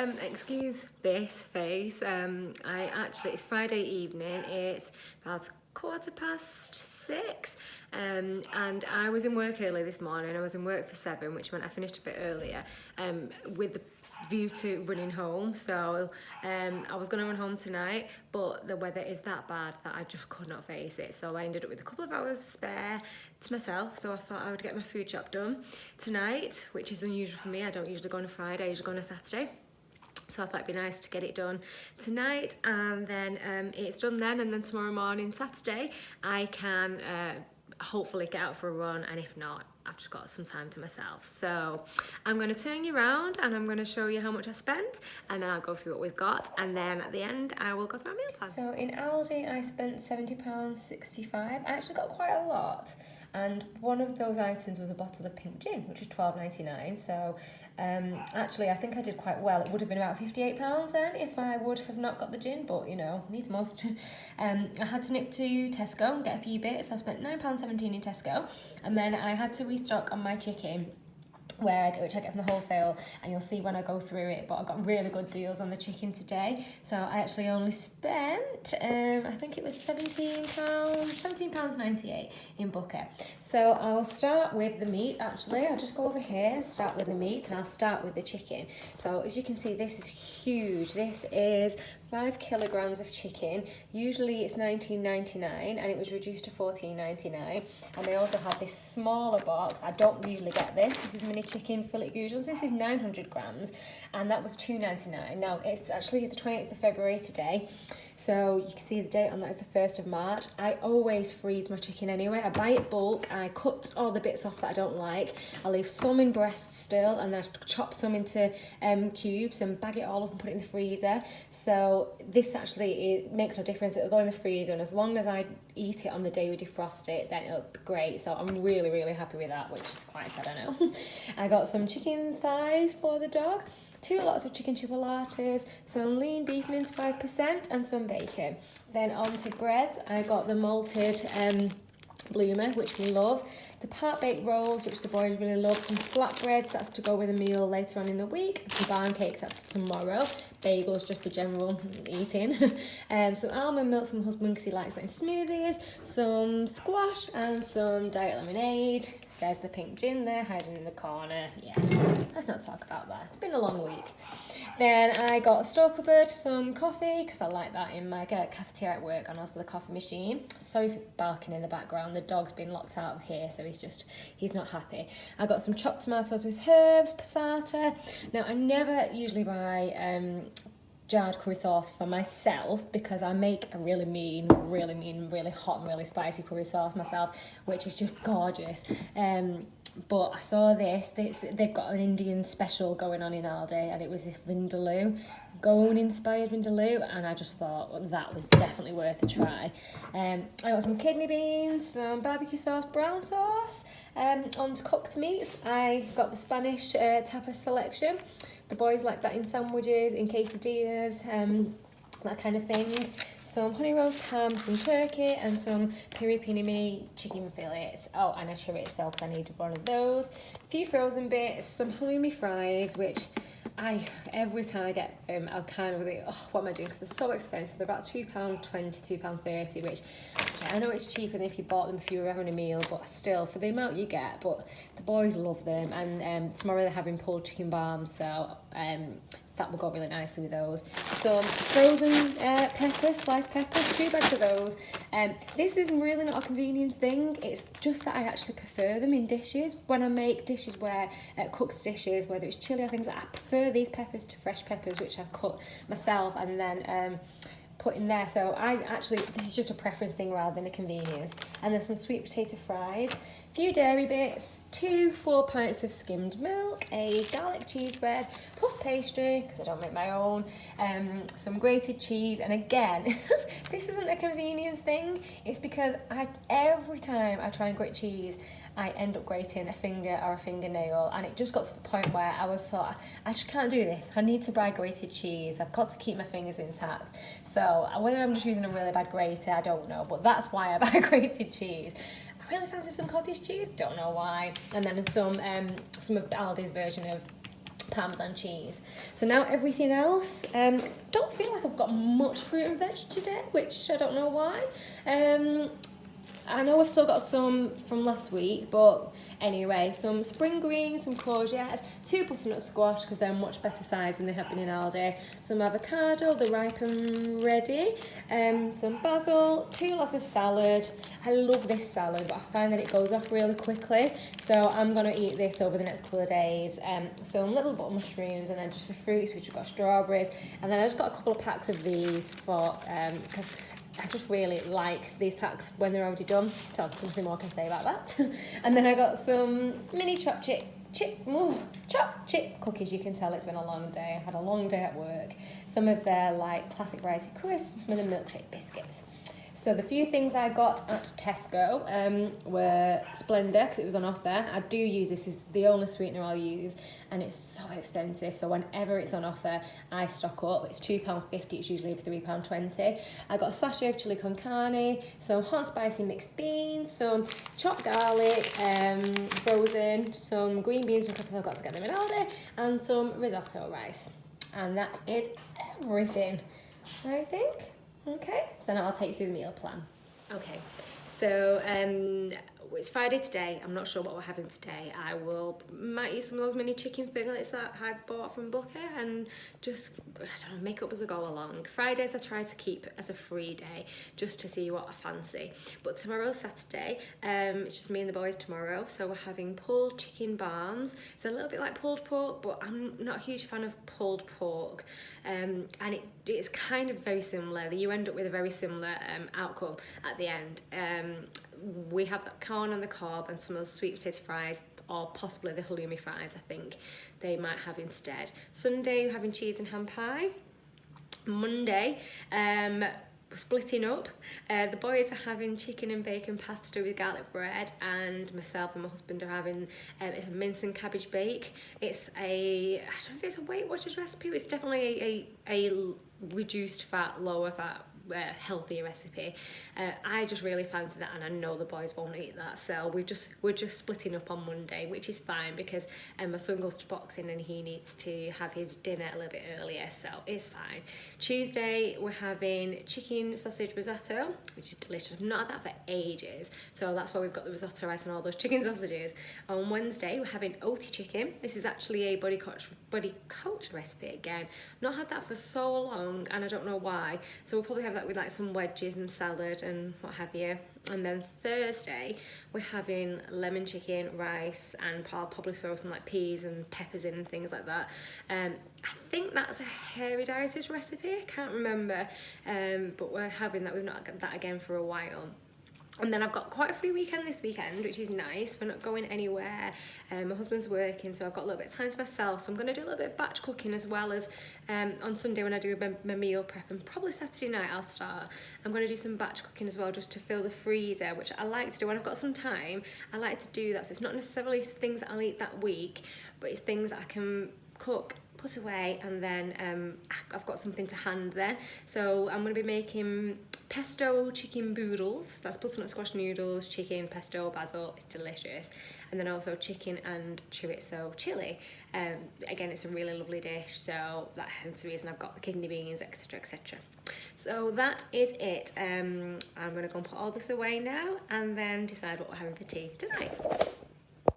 excuse this face. It's Friday evening. It's about 6:15, and I was in work early this morning. I was in work for 7, which meant I finished a bit earlier. With the view to running home, so I was going to run home tonight, but the weather is that bad that I just could not face it, so I ended up with a couple of hours spare to myself. So I thought I would get my food shop done tonight, which is unusual for me. I don't usually go on a Friday, I usually go on a Saturday. So I thought it'd be nice to get it done tonight, and then it's done then, and then tomorrow morning, Saturday, I can hopefully get out for a run, and if not, I've just got some time to myself. So I'm going to turn you around and I'm going to show you how much I spent, and then I'll go through what we've got, and then at the end I will go through my meal plan. So in Aldi I spent £70.65. I actually got quite a lot, and one of those items was a bottle of pink gin, which was £12.99. So actually I think I did quite well. It would have been about £58 then if I would have not got the gin, but you know, needs must. I had to nip to Tesco and get a few bits, so I spent £9.17 in Tesco, and then I had to restock on my chicken, which I get from the wholesale, and you'll see when I go through it, but I got really good deals on the chicken today. So I actually only spent, I think it was £17.98 in Booker. So I'll start with the meat. Actually, I'll just go over here, start with the meat, and I'll start with the chicken. So as you can see, this is huge. This is 5 kilograms of chicken. Usually it's $19.99 and it was reduced to $14.99. And they also had this smaller box. I don't usually get this. This is mini chicken fillet goujons. This is 900 grams and that was $2.99. Now it's actually the 28th of February today. So you can see the date on that is the 1st of March. I always freeze my chicken anyway. I buy it bulk, I cut all the bits off that I don't like. I leave some in breasts still, and then I chop some into cubes and bag it all up and put it in the freezer. So this actually, it makes no difference. It'll go in the freezer, and as long as I eat it on the day we defrost it, then it'll be great. So I'm really, really happy with that, which is quite sad, I know. I got some chicken thighs for the dog, 2 lots of chicken chipolatas, some lean beef mince 5%, and some bacon. Then on to bread, I got the malted bloomer, which we love, the part-baked rolls, which the boys really love, some flatbreads, that's to go with a meal later on in the week, some barn cakes, that's for tomorrow, bagels just for general eating, some almond milk from my husband because he likes it in smoothies, some squash and some diet lemonade. There's the pink gin there hiding in the corner. Yes, let's not talk about that. It's been a long week. Then I got a store cupboard, some coffee, because I like that in my cafeteria at work, and also the coffee machine. Sorry for barking in the background. The dog's been locked out of here, so he's not happy. I got some chopped tomatoes with herbs, passata. Now, I never usually buy jarred curry sauce for myself because I make a really mean, really hot and really spicy curry sauce myself, which is just gorgeous. But I saw this, they've got an Indian special going on in Aldi, and it was this vindaloo, Goan inspired vindaloo, and I just thought that was definitely worth a try. I got some kidney beans, some barbecue sauce, brown sauce. On to cooked meats, I got the Spanish tapas selection. The boys like that in sandwiches, in quesadillas, that kind of thing. Some honey roast ham, some turkey, and some piri piri mini chicken fillets. Oh, and a chorizo because I needed one of those. A few frozen bits, some halloumi fries, which every time I get them, I'll kind of think, oh, what am I doing? Because they're so expensive. They're about £2.20, £2.30, which, yeah, I know it's cheaper than if you bought them if you were having a meal, but still, for the amount you get. But the boys love them, and tomorrow they're having pulled chicken barm, so that will go really nicely with those. Some frozen peppers, sliced peppers, 2 bags of those. This is really not a convenience thing. It's just that I actually prefer them in dishes. When I make dishes cooked dishes, whether it's chilli or things, I prefer these peppers to fresh peppers, which I cut myself and then put in there. So this is just a preference thing rather than a convenience. And there's some sweet potato fries, a few dairy bits, 2 4 pints of skimmed milk, a garlic cheese bread, puff pastry, because I don't make my own, some grated cheese, and again, this isn't a convenience thing, it's because every time I try and grate cheese, I end up grating a finger or a fingernail, and it just got to the point where I just can't do this. I need to buy grated cheese. I've got to keep my fingers intact. So whether I'm just using a really bad grater, I don't know, but that's why I buy grated cheese. I really fancy some cottage cheese, don't know why. And then some of Aldi's version of Parmesan cheese. So now everything else, don't feel like I've got much fruit and veg today, which I don't know why. I know I've still got some from last week, but anyway, some spring greens, some courgettes, 2 butternut squash because they're much better size than they have been in Aldi, some avocado, they're ripe and ready, some basil, 2 lots of salad. I love this salad, but I find that it goes off really quickly, so I'm going to eat this over the next couple of days. Some little button mushrooms, and then just for fruits, which have got strawberries, and then I just got a couple of packs of these for, because I just really like these packs when they're already done, so nothing more I can say about that. And then I got some mini chopped chip cookies. You can tell it's been a long day. I had a long day at work. Some of their like classic variety crisps, some of the milkshake biscuits. So the few things I got at Tesco were Splenda, because it was on offer. I do use this, is the only sweetener I'll use, and it's so expensive, so whenever it's on offer I stock up. It's £2.50, it's usually £3.20. I got a sachet of chili con carne, some hot and spicy mixed beans, some chopped garlic, frozen, some green beans because I forgot to get them in Aldi, and some risotto rice. And that is everything, I think. Okay, so now I'll take you through the meal plan. Okay, so it's Friday today. I'm not sure what we're having today. Might use some of those mini chicken fingerlets that I bought from Booker and just, I don't know, make up as I go along. Fridays I try to keep as a free day just to see what I fancy. But tomorrow's Saturday, it's just me and the boys tomorrow, so we're having pulled chicken barms. It's a little bit like pulled pork, but I'm not a huge fan of pulled pork. And it's kind of very similar. You end up with a very similar outcome at the end. We have that corn on the cob and some of those sweet potato fries, or possibly the halloumi fries, I think they might have instead. Sunday we're having cheese and ham pie. Monday, we're splitting up. The boys are having chicken and bacon pasta with garlic bread, and myself and my husband are having it's a mince and cabbage bake. It's I don't think it's a Weight Watchers recipe, it's definitely a reduced fat, lower fat, healthier recipe. I just really fancy that, and I know the boys won't eat that, so we're just splitting up on Monday, which is fine because my son goes to boxing and he needs to have his dinner a little bit earlier, so it's fine. Tuesday we're having chicken sausage risotto, which is delicious. I've not had that for ages, so that's why we've got the risotto rice and all those chicken sausages. On Wednesday we're having Oti chicken. This is actually a body coach recipe again. Not had that for so long and I don't know why, so we'll probably have that with like some wedges and salad and what have you. And then Thursday we're having lemon chicken, rice, and I'll probably throw some like peas and peppers in and things like that. I think that's a Hairy Dieters recipe, I can't remember, but we're having that. We've not got that again for a while. And then I've got quite a free weekend this weekend, which is nice. We're not going anywhere. My husband's working, so I've got a little bit of time to myself. So I'm going to do a little bit of batch cooking as well as on Sunday when I do my meal prep, and probably Saturday night I'll start. I'm going to do some batch cooking as well just to fill the freezer, which I like to do when I've got some time. I like to do that, so it's not necessarily things that I'll eat that week, but it's things that I can cook, put away, and then I've got something to hand then. So I'm going to be making pesto chicken boodles. That's butternut squash noodles, chicken, pesto, basil. It's delicious. And then also chicken and chorizo chili. Again, it's a really lovely dish, so that's the reason I've got the kidney beans, etc, etc. So that is it. I'm going to go and put all this away now and then decide what we're having for tea tonight.